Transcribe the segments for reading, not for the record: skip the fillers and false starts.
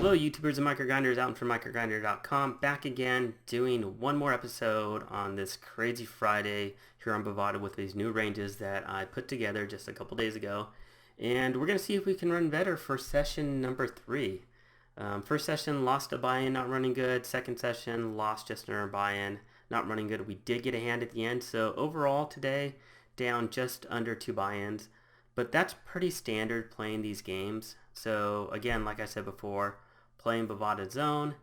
Hello YouTubers and MicroGrinders, out from MicroGrinder.com, back again doing one more episode on this crazy Friday here on Bovada with these new ranges that I put together just a couple days ago. And we're going to see if we can run better for session number 3. First session, lost a buy-in, not running good. Second session, lost just another buy-in, not running good. We did get a hand at the end, so overall today, down just under 2 buy-ins. But that's pretty standard playing these games. So again, like I said before, playing Bovada Zone,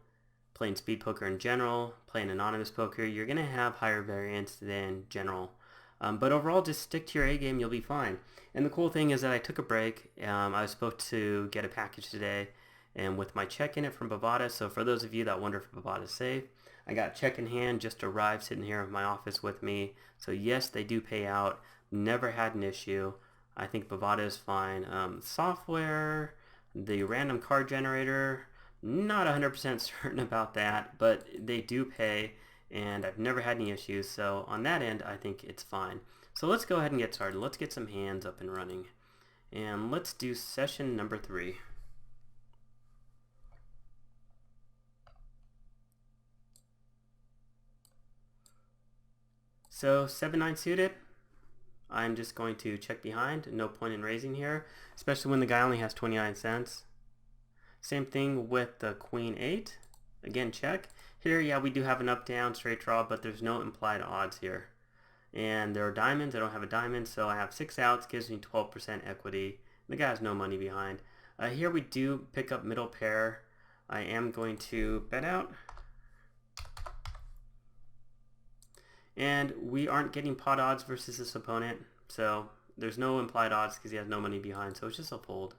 playing speed poker in general, playing anonymous poker, you're going to have higher variance than general. But overall, just stick to your A game, you'll be fine. And the cool thing is that I took a break. I was supposed to get a package today, and with my check in it from Bovada, so for those of you that wonder if Bovada is safe, I got check in hand, just arrived sitting here in my office with me. So yes, they do pay out. Never had an issue. I think Bovada is fine. Software, the random card generator, not 100% certain about that, but they do pay, and I've never had any issues, so on that end, I think it's fine. So let's go ahead and get started. Let's get some hands up and running. And let's do session number 3. So 7-9 suited. I'm just going to check behind. No point in raising here, especially when the guy only has 29 cents. Same thing with the Queen 8. Again, check. Here, yeah, we do have an up-down straight draw, but there's no implied odds here. And there are diamonds. I don't have a diamond, so I have 6 outs, gives me 12% equity. The guy has no money behind. Here we do pick up middle pair. I am going to bet out. And we aren't getting pot odds versus this opponent, so there's no implied odds because he has no money behind, so it's just a fold.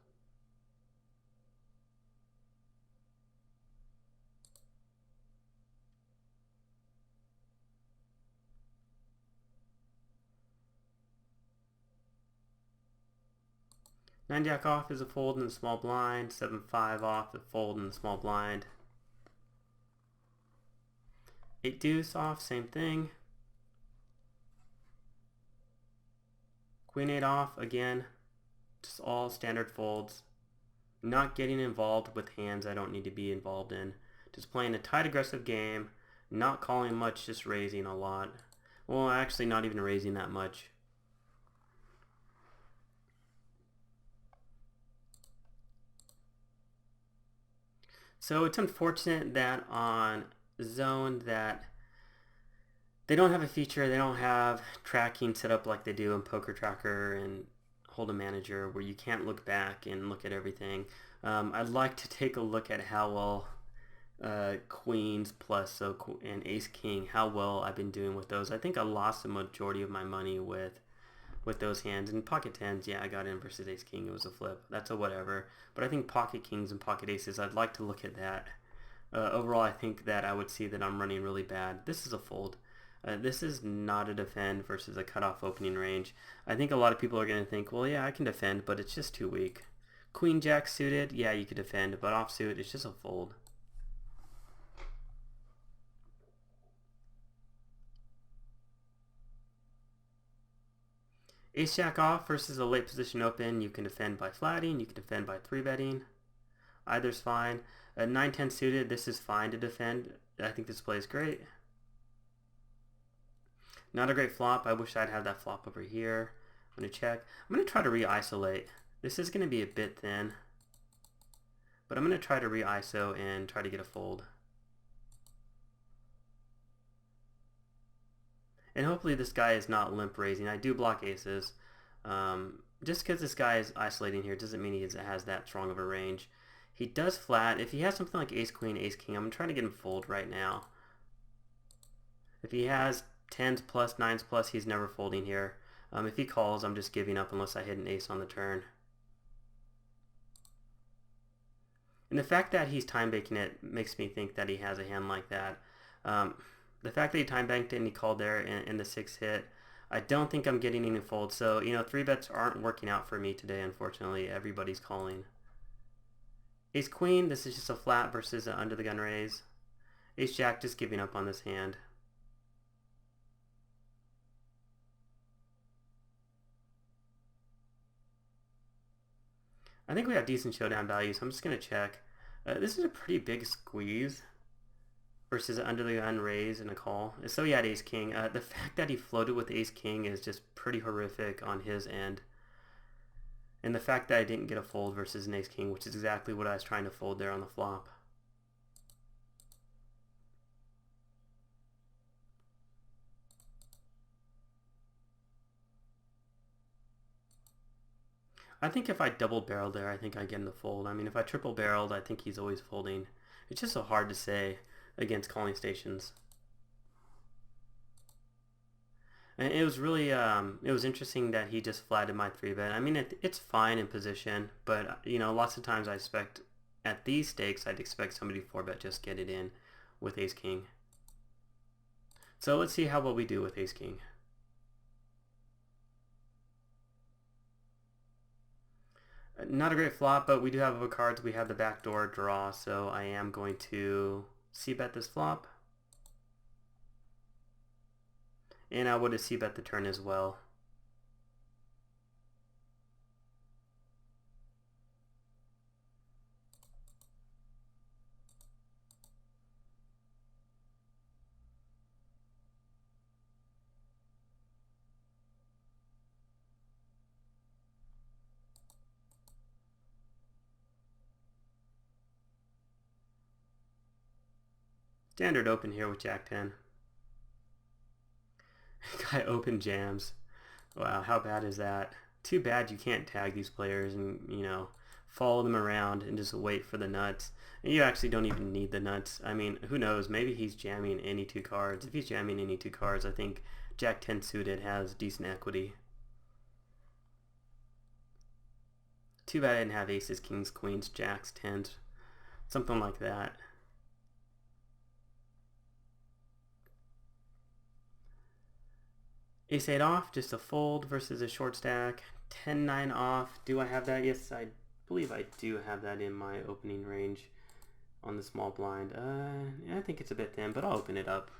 Nine jack off is a fold in the small blind. 7-5 off, a fold in the small blind. 8 deuce off, same thing. Queen 8 off, again, just all standard folds. Not getting involved with hands I don't need to be involved in. Just playing a tight aggressive game, not calling much, just raising a lot. Well, actually not even raising that much. So it's unfortunate that on Zone that they don't have a feature, they don't have tracking set up like they do in Poker Tracker and Hold'em Manager, where you can't look back and look at everything. I'd like to take a look at how well Queens plus and Ace King, how well I've been doing with those. I think I lost the majority of my money with those hands. And pocket tens, yeah, I got in versus Ace King, it was a flip. That's a whatever. But I think pocket kings and pocket aces, I'd like to look at that. Overall, I think that I would see that I'm running really bad. This is a fold. This is not a defend versus a cutoff opening range. I think a lot of people are going to think, well, yeah, I can defend, but it's just too weak. Queen jack suited, yeah, you could defend, but offsuit, it's just a fold. Ace jack off versus a late position open, you can defend by flatting, you can defend by 3-betting. Either's fine. 9-10 suited, this is fine to defend. I think this play is great. Not a great flop. I wish I'd have that flop over here. I'm going to check. I'm going to try to re-isolate. This is going to be a bit thin, but I'm going to try to re-iso and try to get a fold. And hopefully this guy is not limp raising. I do block aces. Just because this guy is isolating here doesn't mean he has that strong of a range. He does flat. If he has something like ace queen, ace king, I'm trying to get him fold right now. If he has 10s plus, 9s plus, he's never folding here. If he calls, I'm just giving up unless I hit an ace on the turn. And the fact that he's time banking it makes me think that he has a hand like that. The fact that he time banked it and he called there in the 6 hit, I don't think I'm getting any folds. So, 3 bets aren't working out for me today, unfortunately. Everybody's calling. Ace queen, this is just a flat versus an under the gun raise. Ace jack, just giving up on this hand. I think we have decent showdown value, so I'm just going to check. This is a pretty big squeeze versus an under the gun raise and a call. So he had ace king. The fact that he floated with ace king is just pretty horrific on his end. And the fact that I didn't get a fold versus an ace king, which is exactly what I was trying to fold there on the flop. I think if I double barreled there, I think I get him to fold. I mean, if I triple barreled, I think he's always folding. It's just so hard to say against calling stations. And it was really, it was interesting that he just flatted my 3-bet. I mean, it's fine in position, but, you know, lots of times I expect, at these stakes, I'd expect somebody 4-bet just get it in with ace-king. So let's see how well we do with ace-king. Not a great flop, but we do have other cards. We have the backdoor draw, so I am going to c-bet this flop. And I would have c-bet the turn as well. Standard open here with Jack 10. Guy open jams. Wow, how bad is that? Too bad you can't tag these players and, you know, follow them around and just wait for the nuts. And you actually don't even need the nuts. I mean, who knows? Maybe he's jamming any 2 cards. If he's jamming any 2 cards, I think Jack 10 suited has decent equity. Too bad I didn't have aces, kings, queens, jacks, 10s. Something like that. Ace-8 off, just a fold versus a short stack. 10-9 off. Do I have that? Yes, I believe I do have that in my opening range on the small blind. I think it's a bit thin, but I'll open it up.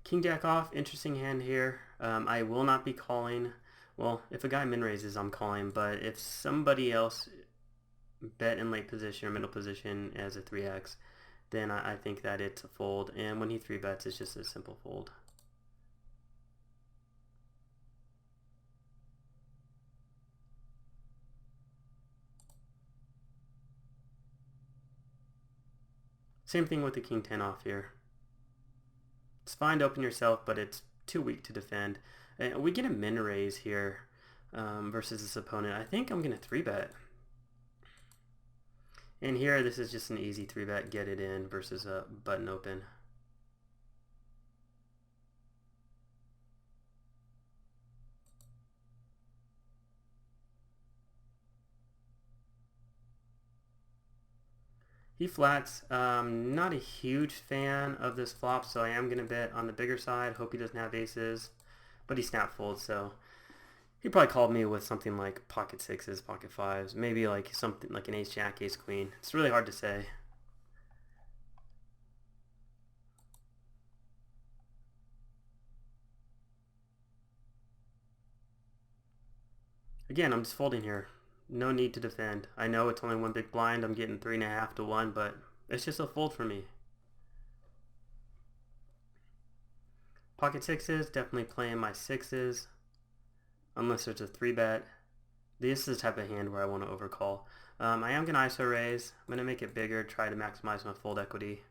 King Jack off, interesting hand here. I will not be calling. Well, if a guy min raises, I'm calling, but if somebody else bet in late position or middle position as a 3x, then I think that it's a fold. And when he 3-bets, it's just a simple fold. Same thing with the King 10 off here. It's fine to open yourself, but it's too weak to defend. We get a min raise here versus this opponent. I think I'm going to 3-bet. And here, this is just an easy 3-bet, get it in versus a button open. He flats. Not a huge fan of this flop, so I am going to bet on the bigger side. Hope he doesn't have aces, but he snap folds, so he probably called me with something like pocket 6s, pocket 5s, maybe like something like an ace jack, ace queen. It's really hard to say. Again, I'm just folding here. No need to defend. I know it's only one big blind. I'm getting 3.5 to 1, but it's just a fold for me. Pocket 6s, definitely playing my 6s. Unless there's a 3-bet. This is the type of hand where I want to overcall. I am going to ISO raise. I'm going to make it bigger, try to maximize my fold equity.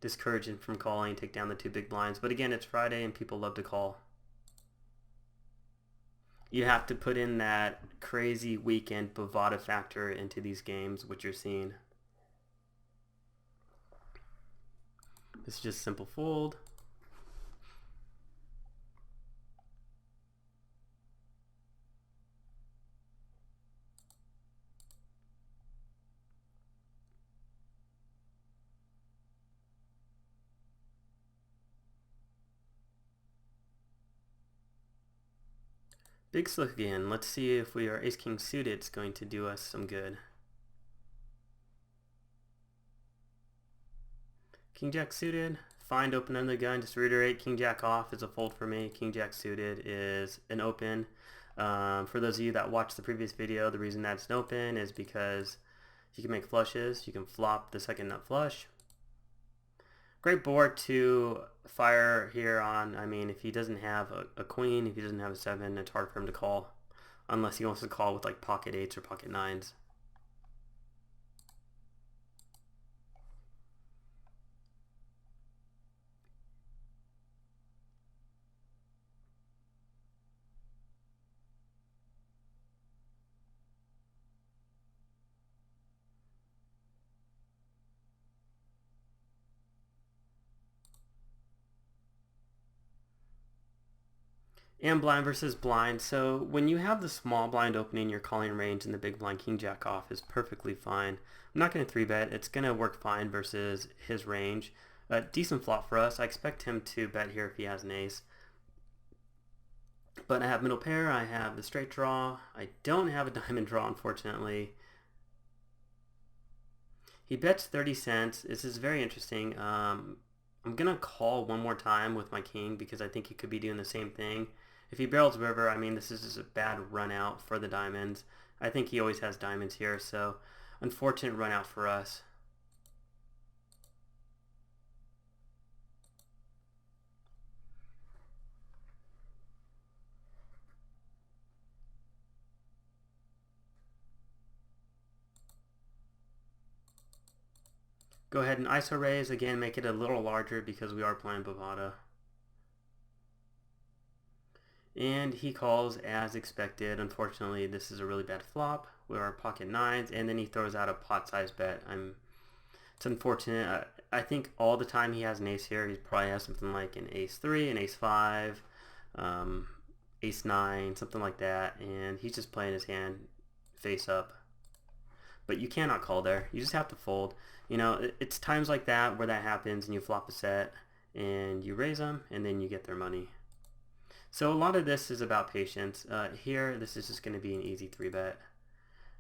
Discourage him from calling, take down the 2 big blinds. But again, it's Friday and people love to call. You have to put in that crazy weekend bovada factor into these games, which you're seeing. This is just simple fold. Big slick again. Let's see if we are ace-king suited. It's going to do us some good. King Jack suited, find open under the gun. Just to reiterate, King Jack off is a fold for me. King Jack suited is an open. For those of you that watched the previous video, the reason that's an open is because you can make flushes. You can flop the second nut flush. Great board to fire here on. I mean, if he doesn't have a queen, if he doesn't have a 7, it's hard for him to call. Unless he wants to call with like pocket 8s or pocket 9s. And blind versus blind. So when you have the small blind opening, your calling range and the big blind King Jack off is perfectly fine. I'm not going to 3-bet. It's going to work fine versus his range. Decent flop for us. I expect him to bet here if he has an ace. But I have middle pair. I have the straight draw. I don't have a diamond draw, unfortunately. He bets 30 cents. This is very interesting. I'm going to call one more time with my king because I think he could be doing the same thing. If he barrels river, I mean, this is just a bad run out for the diamonds. I think he always has diamonds here, so unfortunate run out for us. Go ahead and ISO raise. Again, make it a little larger because we are playing Bovada. And he calls as expected. Unfortunately, this is a really bad flop. We are pocket 9s, and then he throws out a pot-sized bet. It's unfortunate. I think all the time he has an ace here, he probably has something like an ace 3, an ace 5, ace 9, something like that, and he's just playing his hand face up. But you cannot call there. You just have to fold. You know, it's times like that where that happens, and you flop a set, and you raise them, and then you get their money. So a lot of this is about patience. Here, this is just going to be an easy 3-bet.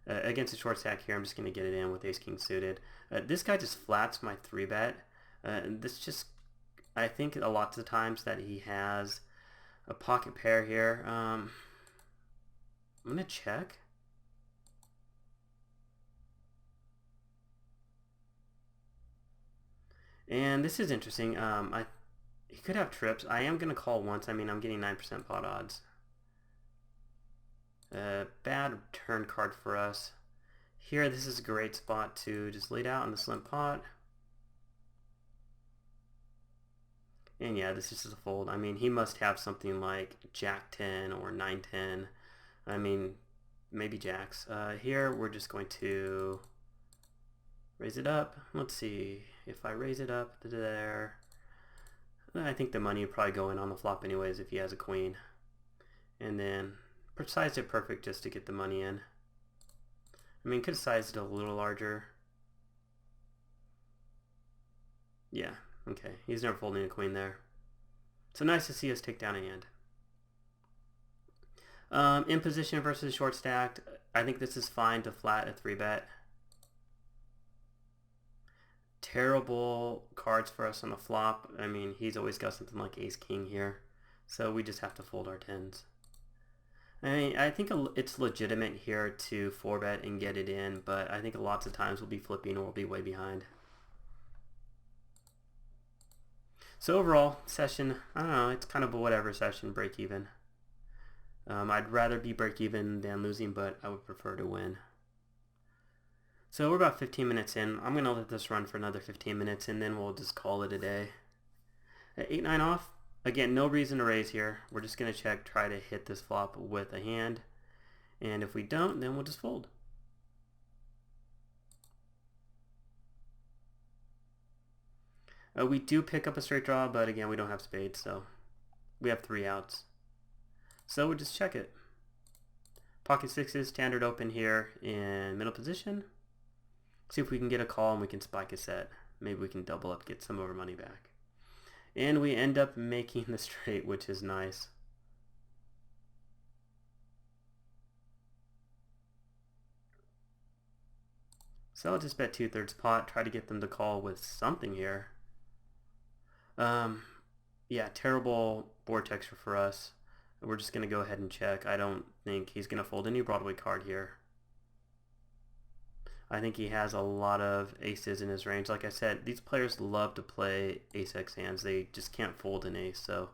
Against a short stack here, I'm just going to get it in with ace-king suited. This guy just flats my 3-bet. This just, I think a lot of the times that he has a pocket pair here. I'm going to check. And this is interesting. He could have trips. I am going to call once. I mean, I'm getting 9% pot odds. Bad turn card for us. Here, this is a great spot to just lead out on the slim pot. And yeah, this is just a fold. I mean, he must have something like Jack 10 or 9-10. I mean, maybe Jacks. Here, we're just going to raise it up. Let's see. If I raise it up to there, I think the money would probably go in on the flop anyways if he has a queen. And then sized it perfect just to get the money in. I mean, could have sized it a little larger. Yeah, okay. He's never folding a queen there. So nice to see us take down a hand. In position versus short stacked, I think this is fine to flat a 3-bet. Terrible cards for us on the flop. I mean, he's always got something like ace-king here. So we just have to fold our 10s. I mean, I think it's legitimate here to 4-bet and get it in, but I think lots of times we'll be flipping or we'll be way behind. So overall, session, I don't know, it's kind of a whatever session, break even. I'd rather be break even than losing, but I would prefer to win. So we're about 15 minutes in. I'm going to let this run for another 15 minutes, and then we'll just call it a day. At 8-9 off, again, no reason to raise here. We're just going to check, try to hit this flop with a hand. And if we don't, then we'll just fold. We do pick up a straight draw, but again, we don't have spades, so we have 3 outs. So we'll just check it. Pocket 6s, standard open here in middle position. See if we can get a call and we can spike a set. Maybe we can double up, get some of our money back. And we end up making the straight, which is nice. So I'll just bet 2/3 pot, try to get them to call with something here. Um, yeah, terrible board texture for us. We're just going to go ahead and check. I don't think he's going to fold any Broadway card here. I think he has a lot of aces in his range. Like I said, these players love to play ace-x hands. They just can't fold an ace, so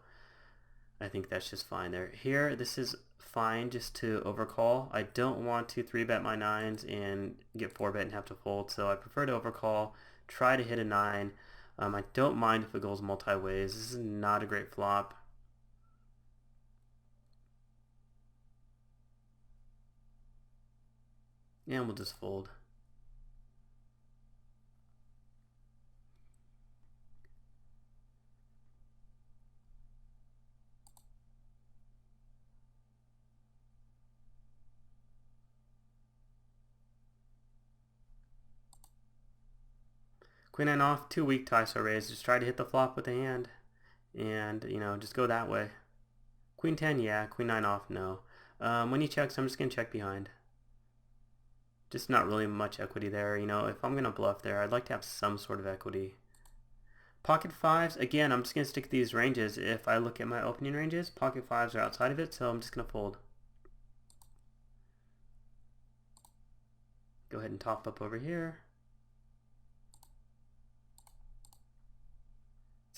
I think that's just fine there. Here, this is fine just to overcall. I don't want to 3-bet my nines and get 4-bet and have to fold, so I prefer to overcall, try to hit a 9. I don't mind if it goes multi-ways. This is not a great flop. And we'll just fold. Queen 9 off, too weak to ISO raise. Just try to hit the flop with a hand. And, just go that way. Queen 10, yeah. Queen 9 off, no. When he checks, I'm just going to check behind. Just not really much equity there. If I'm going to bluff there, I'd like to have some sort of equity. Pocket 5s, again, I'm just going to stick to these ranges. If I look at my opening ranges, pocket 5s are outside of it, so I'm just going to fold. Go ahead and top up over here.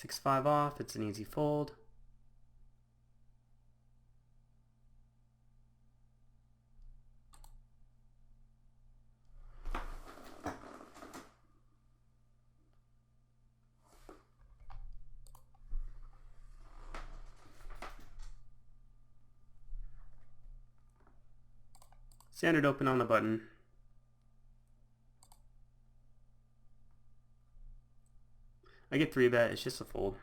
6-5 off, it's an easy fold. Standard open on the button. I get 3-bet, it's just a fold.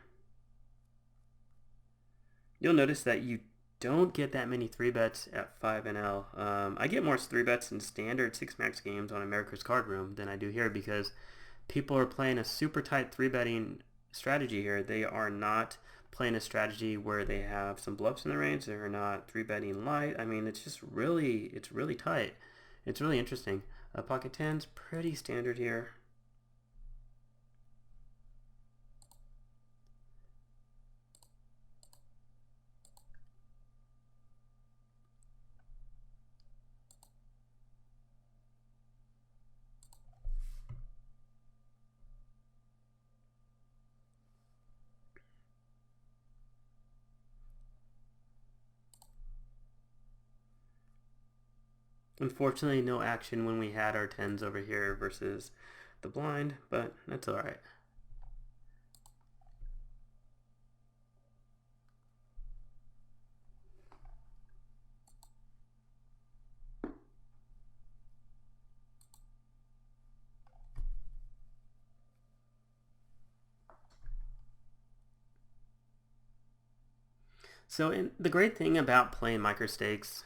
You'll notice that you don't get that many 3-bets at 5NL. I get more 3-bets in standard 6-max games on America's Card Room than I do here because people are playing a super tight 3-betting strategy here. They are not playing a strategy where they have some bluffs in the range. They're not 3-betting light. I mean, it's really tight. It's really interesting. Pocket 10's pretty standard here. Unfortunately, no action when we had our 10s over here versus the blind, but that's alright. So the great thing about playing microstakes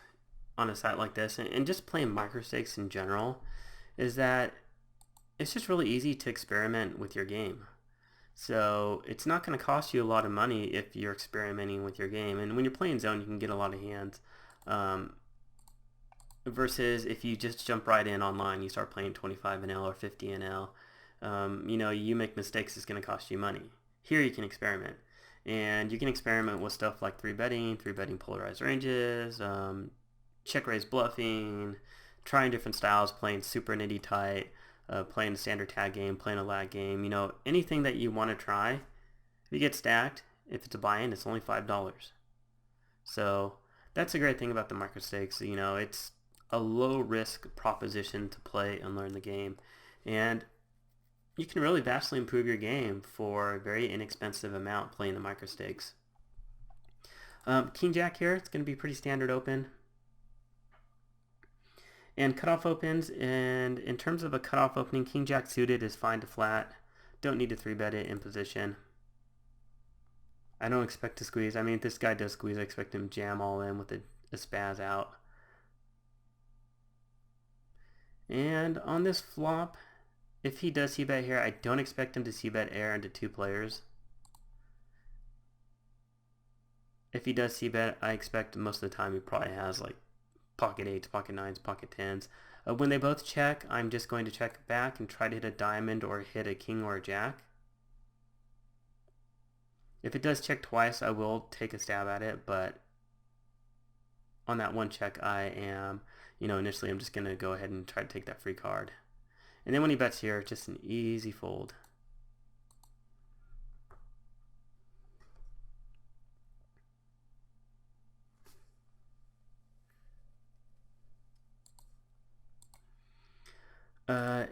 on a site like this and just playing microstakes in general is that it's just really easy to experiment with your game. So it's not going to cost you a lot of money if you're experimenting with your game. And when you're playing zone, you can get a lot of hands. Versus if you just jump right in online, you start playing 25 NL or 50 NL. You make mistakes, it's going to cost you money. Here you can experiment. And you can experiment with stuff like 3-betting polarized ranges, check raise bluffing, trying different styles, playing super nitty tight, playing a standard tag game, playing a lag game, anything that you want to try. If you get stacked, if it's a buy-in, it's only $5. So that's a great thing about the micro stakes. It's a low risk proposition to play and learn the game. And you can really vastly improve your game for a very inexpensive amount playing the micro stakes. King Jack here, it's going to be pretty standard open. And cutoff opens, and in terms of a cutoff opening, King Jack suited is fine to flat. Don't need to 3-bet it in position. I don't expect to squeeze. I mean, if this guy does squeeze, I expect him to jam all in with a spaz out. And on this flop, if he does c-bet here, I don't expect him to c-bet air into 2 players. If he does c-bet, I expect most of the time he probably has like pocket 8s, pocket 9s, pocket 10s. When they both check, I'm just going to check back and try to hit a diamond or hit a king or a jack. If it does check twice, I will take a stab at it, but on that one check, I am, initially I'm just going to go ahead and try to take that free card. And then when he bets here, just an easy fold.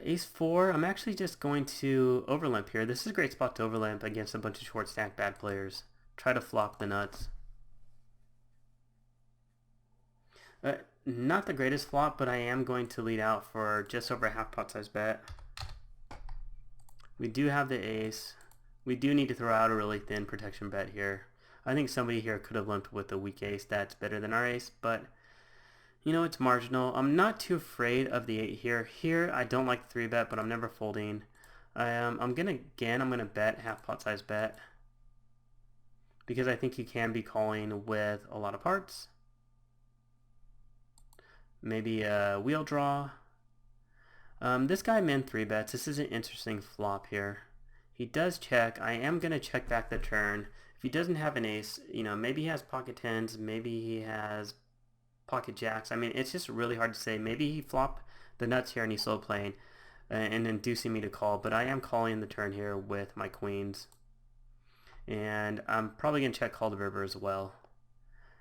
Ace 4, I'm actually just going to overlimp here. This is a great spot to overlimp against a bunch of short stack bad players. Try to flop the nuts. Not the greatest flop, but I am going to lead out for just over a half pot size bet. We do have the ace. We do need to throw out a really thin protection bet here. I think somebody here could have limped with a weak ace that's better than our ace, but it's marginal. I'm not too afraid of the 8 here. Here, I don't like the 3 bet, but I'm never folding. I'm going to bet half pot size bet because I think he can be calling with a lot of hearts. Maybe a wheel draw. This guy min 3 bets. This is an interesting flop here. He does check. I am going to check back the turn. If he doesn't have an ace, maybe he has pocket tens, maybe he has pocket jacks. I mean, it's just really hard to say. Maybe he flopped the nuts here and he's slow playing and inducing me to call, but I am calling the turn here with my queens. And I'm probably going to check call the river as well.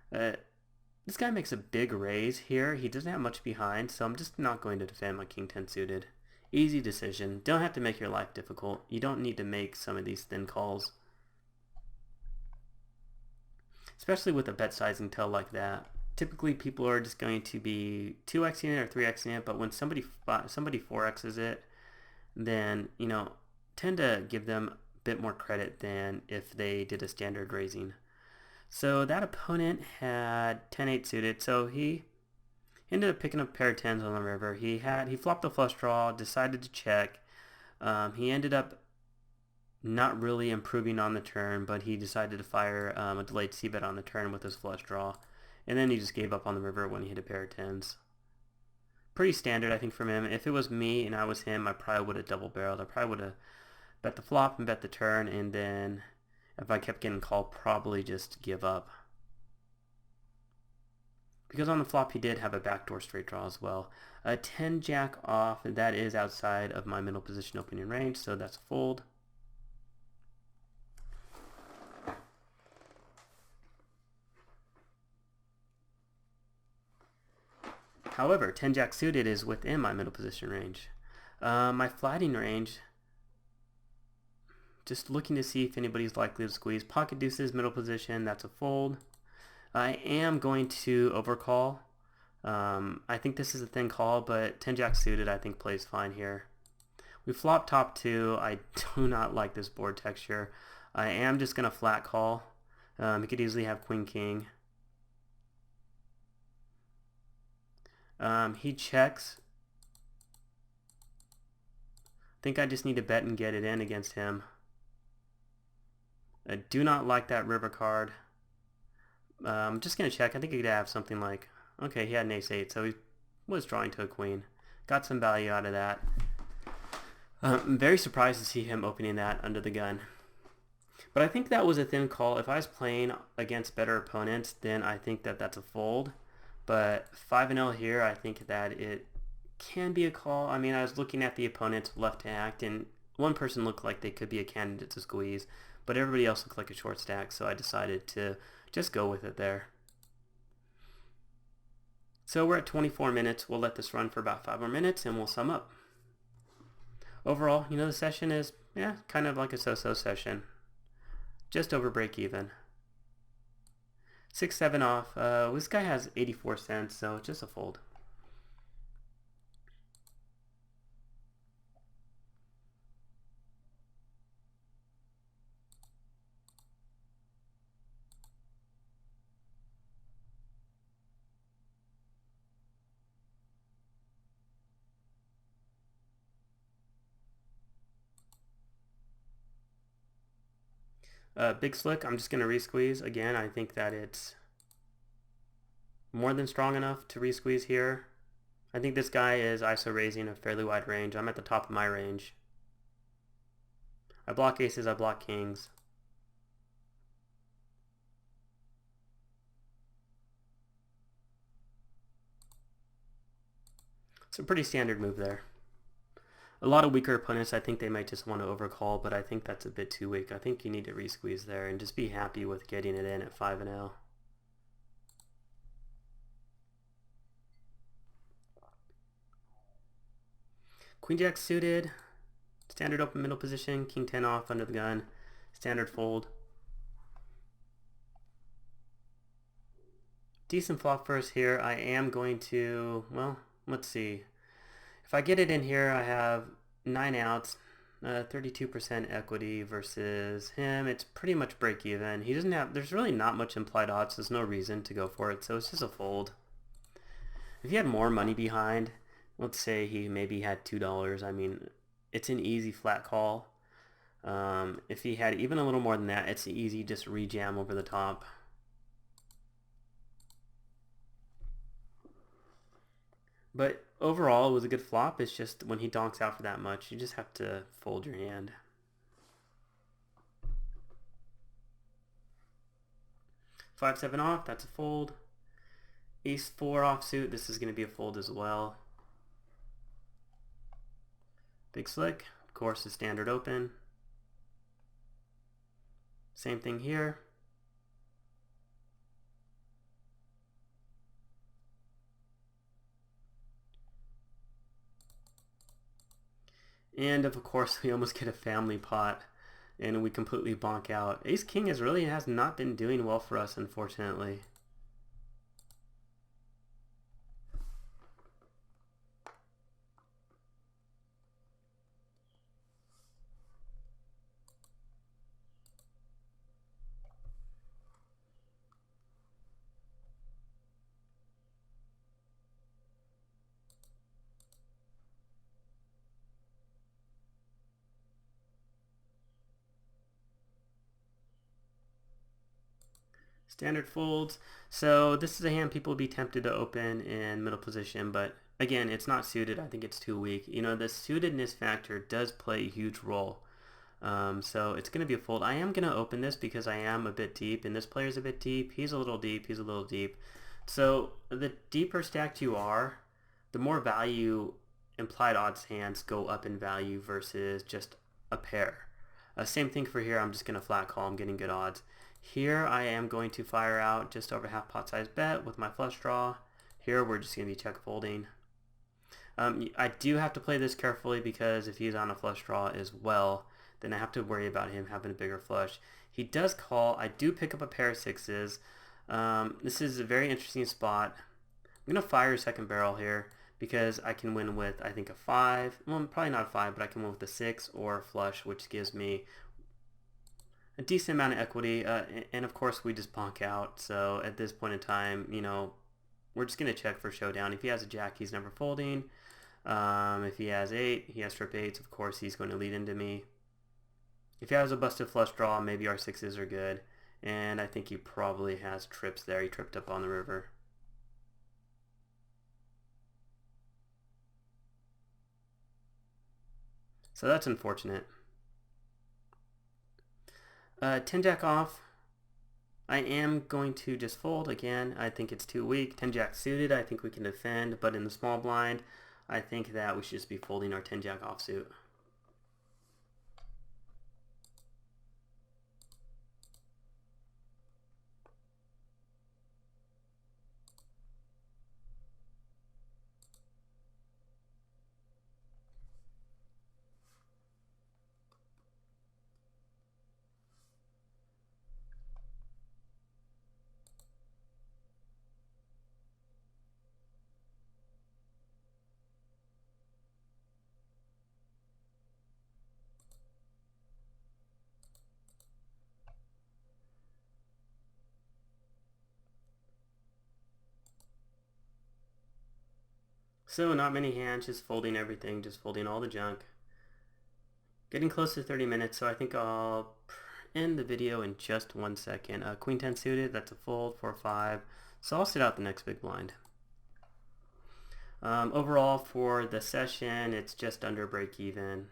This guy makes a big raise here. He doesn't have much behind, so I'm just not going to defend my king 10 suited. Easy decision. Don't have to make your life difficult. You don't need to make some of these thin calls, especially with a bet sizing tell like that. Typically people are just going to be 2xing it or 3xing it, but when somebody 4x's it, then tend to give them a bit more credit than if they did a standard raising. So that opponent had 10-8 suited, so he ended up picking up a pair of 10s on the river. He flopped the flush draw, decided to check. He ended up not really improving on the turn, but he decided to fire a delayed c-bet on the turn with his flush draw. And then he just gave up on the river when he hit a pair of 10s. Pretty standard, I think, from him. If it was me and I was him, I probably would have double barreled. I probably would have bet the flop and bet the turn, and then if I kept getting called, probably just give up. Because on the flop, he did have a backdoor straight draw as well. A 10 jack off, that is outside of my middle position opening range, so that's a fold. However, 10 jack suited is within my middle position range. My flatting range, just looking to see if anybody's likely to squeeze. Pocket deuces, middle position, that's a fold. I am going to overcall. I think this is a thin call, but 10 jack suited I think plays fine here. We flop top 2. I do not like this board texture. I am just going to flat call. He could easily have queen king. He checks. I think I just need to bet and get it in against him. I do not like that river card. I'm just going to check. I think he could have something like, okay, he had an ace 8, so he was drawing to a queen. Got some value out of that. I'm very surprised to see him opening that under the gun. But I think that was a thin call. If I was playing against better opponents, then I think that that's a fold. But 5-0 here, I think that it can be a call. I mean, I was looking at the opponent's left to act, and one person looked like they could be a candidate to squeeze, but everybody else looked like a short stack, so I decided to just go with it there. So we're at 24 minutes. We'll let this run for about 5 more minutes, and we'll sum up. Overall, the session is, kind of like a so-so session. Just over break even. 6-7 off. This guy has 84 cents, so it's just a fold. Big slick, I'm just going to resqueeze. Again, I think that it's more than strong enough to resqueeze here. I think this guy is ISO raising a fairly wide range. I'm at the top of my range. I block aces, I block kings. a pretty standard move there. A lot of weaker opponents, I think they might just want to overcall, but I think that's a bit too weak. I think you need to resqueeze there and just be happy with getting it in at 5-0. Queen Jack suited, standard open middle position, King 10 off under the gun, standard fold. Decent flop first here. I am going to, well, let's see. If I get it in here, I have 9 outs, 32% equity versus him. It's pretty much break even. He doesn't have, there's really not much implied odds. There's no reason to go for it, so it's just a fold. If he had more money behind, let's say he maybe had $2, I mean, it's an easy flat call. If he had even a little more than that, it's easy just rejam over the top. But overall, it was a good flop. It's just when he donks out for that much, you just have to fold your hand. Five, 7 off, that's a fold. Ace 4 offsuit, this is going to be a fold as well. Big slick, of course, is standard open. Same thing here. And of course, we almost get a family pot and we completely bonk out. Ace King has not been doing well for us, unfortunately. Standard folds. So this is a hand people would be tempted to open in middle position, but again, it's not suited. I think it's too weak. You know, the suitedness factor does play a huge role. So it's going to be a fold. I am going to open this because I am a bit deep, and this player's a bit deep. He's a little deep. He's a little deep. So the deeper stacked you are, the more value implied odds hands go up in value versus just a pair. Same thing for here. I'm just going to flat call. I'm getting good odds. Here I am going to fire out just over half pot size bet with my flush draw. Here we're just going to be check folding. I do have to play this carefully because if he's on a flush draw as well, then I have to worry about him having a bigger flush. He does call. I do pick up a pair of sixes. This is a very interesting spot. I'm going to fire second barrel here because I can win with, I think, a 5. Well, probably not a 5, but I can win with a 6 or a flush, which gives me a decent amount of equity, and of course we just bonk out. So at this point in time, you know, we're just going to check for showdown. If he has a jack, he's never folding. If he has 8, he has trip 8s, of course he's going to lead into me. If he has a busted flush draw, maybe our 6s are good. And I think he probably has trips there. He tripped up on the river. So that's unfortunate. 10 jack off. I am going to just fold again. I think it's too weak. 10 jack suited, I think we can defend, but in the small blind, I think that we should just be folding our 10 jack offsuit. So not many hands, just folding everything, just folding all the junk. Getting close to 30 minutes, so I think I'll end the video in just 1 second. Queen 10 suited, that's a fold, 4-5. So I'll sit out the next big blind. Overall for the session, it's just under break even.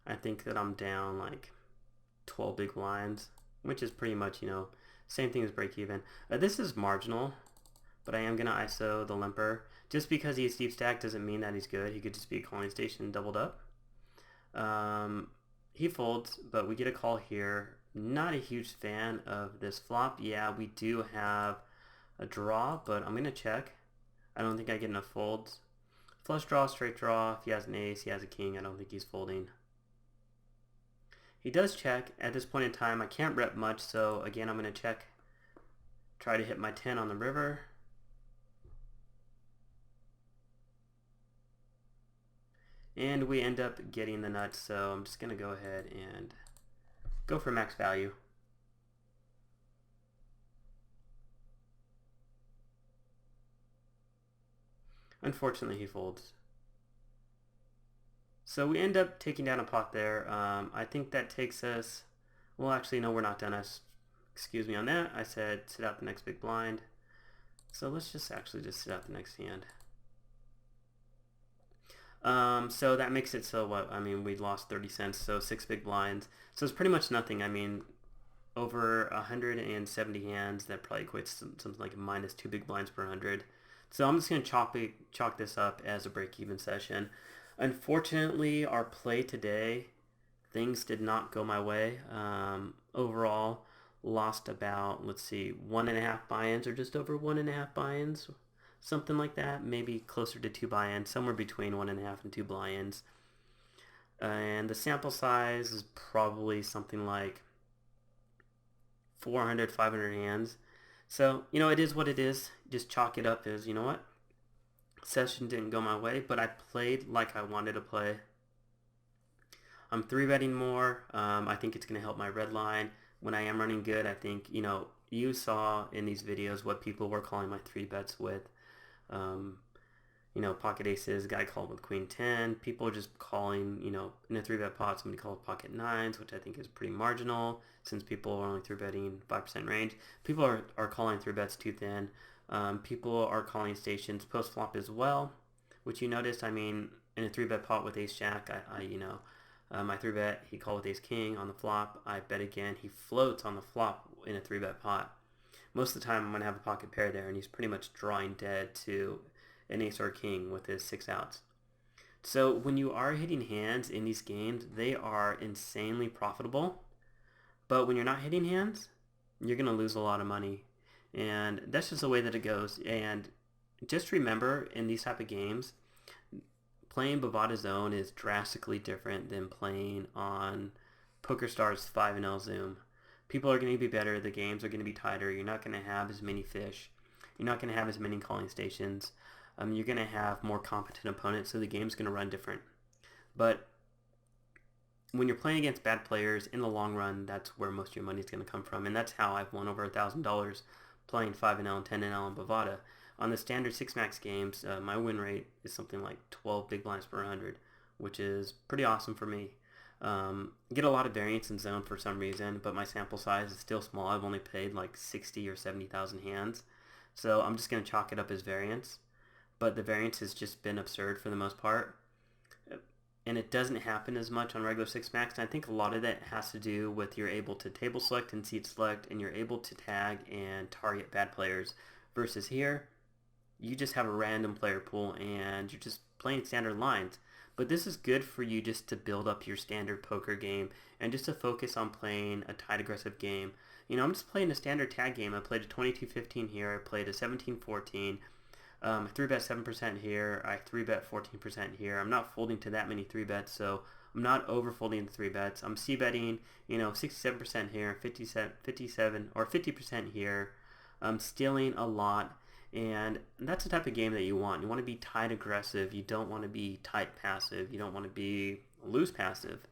I think that I'm down like 12 big blinds, which is pretty much, you know, same thing as break even. This is marginal, but I am going to ISO the limper Just because he's deep stack doesn't mean that he's good. He could just be a calling station doubled up. He folds, but we get a call here. Not a huge fan of this flop. Yeah, we do have a draw, but I'm going to check. I don't think I get enough folds. Flush draw, straight draw. If he has an ace, he has a king. I don't think he's folding. He does check. At this point in time, I can't rep much, so again, I'm going to check. Try to hit my 10 on the river. And we end up getting the nuts, so I'm just going to go ahead and go for max value. Unfortunately, he folds. So we end up taking down a pot there. I think that takes us... Well, actually, no, we're not done. Excuse me on that. I said sit out the next big blind. So let's just actually just sit out the next hand. So that makes it so what? I mean, we lost 30 cents, so 6 big blinds. So it's pretty much nothing. I mean, over 170 hands, that probably equates to something like minus 2 big blinds per 100. So I'm just going to chalk this up as a break-even session. Unfortunately, our play today, things did not go my way. Overall, lost about, let's see, 1.5 buy-ins or just over 1.5 buy-ins. Something like that, maybe closer to 2 buy-ins, somewhere between 1.5 and 2 buy-ins. And the sample size is probably something like 400, 500 hands. So, you know, it is what it is. Just chalk it up as, you know what? Session didn't go my way, but I played like I wanted to play. I'm 3-betting more. I think it's going to help my red line. When I am running good, I think, you know, you saw in these videos what people were calling my 3-bets with. You know, pocket aces, guy called with queen 10. People are just calling, you know, in a 3-bet pot, somebody called pocket 9s, which I think is pretty marginal since people are only 3-betting 5% range. People are calling 3-bets too thin. People are calling stations post-flop as well, which you noticed, I mean, in a 3-bet pot with ace-jack, my 3-bet, he called with ace-king on the flop. I bet again, he floats on the flop in a 3-bet pot. Most of the time, I'm going to have a pocket pair there, and he's pretty much drawing dead to an ace or a king with his 6 outs. So when you are hitting hands in these games, they are insanely profitable. But when you're not hitting hands, you're going to lose a lot of money. And that's just the way that it goes. And just remember, in these type of games, playing Bovada Zone is drastically different than playing on PokerStars 5&L Zoom. People are going to be better. The games are going to be tighter. You're not going to have as many fish. You're not going to have as many calling stations. You're going to have more competent opponents, so the game's going to run different. But when you're playing against bad players, in the long run, that's where most of your money is going to come from. And that's how I've won over $1,000 playing 5&L and 10&L in Bovada. On the standard 6-max games, my win rate is something like 12 big blinds per 100, which is pretty awesome for me. Get a lot of variance in zone for some reason, but my sample size is still small. I've only played like 60 or 70,000 hands. So I'm just going to chalk it up as variance. But the variance has just been absurd for the most part. And it doesn't happen as much on regular 6-max. And I think a lot of that has to do with you're able to table select and seat select, and you're able to tag and target bad players. Versus here, you just have a random player pool and you're just playing standard lines. But this is good for you just to build up your standard poker game and just to focus on playing a tight aggressive game. You know, I'm just playing a standard tag game. I played a 22-15 here. I played a 17-14. I 3-bet 7% here. I 3-bet 14% here. I'm not folding to that many 3-bets, so I'm not over folding the 3-bets. I'm c-betting, you know, 67% here, 57 or 50% here. I'm stealing a lot. And that's the type of game that you want. You want to be tight aggressive. You don't want to be tight passive. You don't want to be loose passive.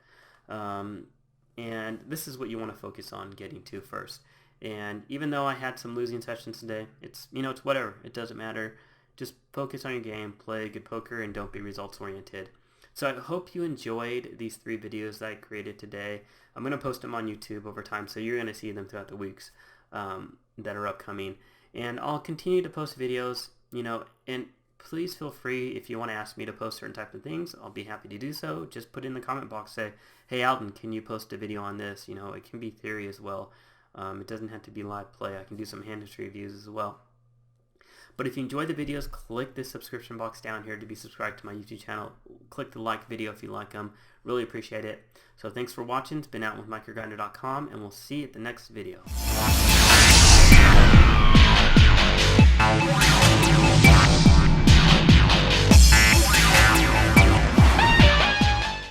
And this is what you want to focus on getting to first. And even though I had some losing sessions today, it's whatever. It doesn't matter. Just focus on your game, play good poker, and don't be results oriented. So I hope you enjoyed these 3 videos that I created today. I'm going to post them on YouTube over time, so you're going to see them throughout the weeks that are upcoming. And I'll continue to post videos, you know, and please feel free if you want to ask me to post certain type of things. I'll be happy to do so. Just put in the comment box, say, hey Alton, can you post a video on this? You know, it can be theory as well. It doesn't have to be live play. I can do some hand history reviews as well. But if you enjoy the videos, click the subscription box down here to be subscribed to my YouTube channel. Click the like video if you like them. Really appreciate it. So thanks for watching. It's been out with MicroGrinder.com, and we'll see you at the next video.